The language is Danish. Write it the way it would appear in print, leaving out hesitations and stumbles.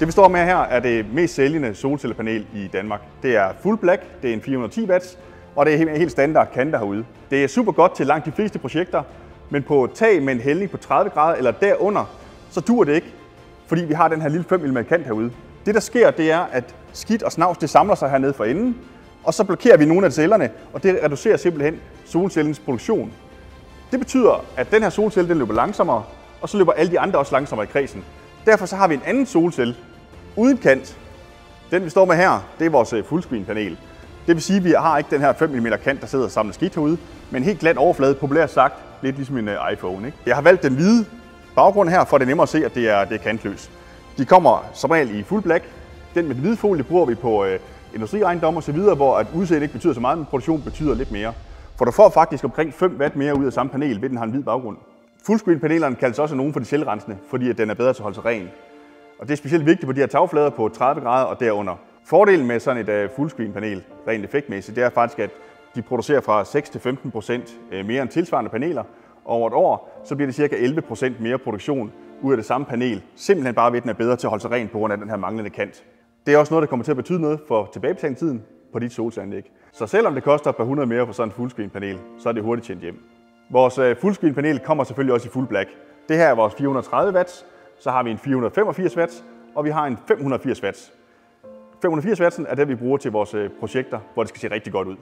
Det vi står med her er det mest sælgende solcellepanel i Danmark. Det er Full Black, det er en 410 watts, og det er helt standard kanter herude. Det er super godt til langt de fleste projekter, men på tag med en hældning på 30 grader eller derunder, så dur det ikke, fordi vi har den her lille 5 mm kant herude. Det der sker, det er, at skidt og snavs det samler sig hernede for enden, og så blokerer vi nogle af cellerne, og det reducerer simpelthen solcellens produktion. Det betyder, at den her solcelle den løber langsommere, og så løber alle de andre også langsommere i kredsen. Derfor så har vi en anden solcelle uden kant. Den vi står med her, det er vores fullscreen panel. Det vil sige, at vi har ikke den her 5 mm kant, der sidder og samler skidt herude, men en helt glat overflade, populært sagt, lidt ligesom en iPhone. Ikke? Jeg har valgt den hvide baggrund her, for det er nemmere at se, at det er kantløs. De kommer som regel i Full Black. Den med den hvide folie bruger vi på industriejendomme osv., hvor at udseende ikke betyder så meget, men produktion betyder lidt mere. For du får faktisk omkring 5 watt mere ud af samme panel, ved den har en hvid baggrund. Fullscreen-panelerne kaldes også nogen for de selvrensende, fordi at den er bedre til at holde sig ren. Og det er specielt vigtigt på de her tagflader på 30 grader og derunder. Fordelen med sådan et fullscreen-panel, rent effektmæssigt, det er faktisk, at de producerer fra 6-15% mere end tilsvarende paneler. Og over et år, så bliver det ca. 11% mere produktion ud af det samme panel, simpelthen bare ved, at den er bedre til at holde sig ren på grund af den her manglende kant. Det er også noget, der kommer til at betyde noget for tilbagebetalingstiden på dit solcelleanlæg. Så selvom det koster et par 100 mere for sådan et fullscreen-panel, så er det hurtigt tjent hjem. Vores fullscreen-panel kommer selvfølgelig også i Full Black. Det her er vores 430 watts, så har vi en 485 watts, og vi har en 580 watts. 580 watts er det, vi bruger til vores projekter, hvor det skal se rigtig godt ud.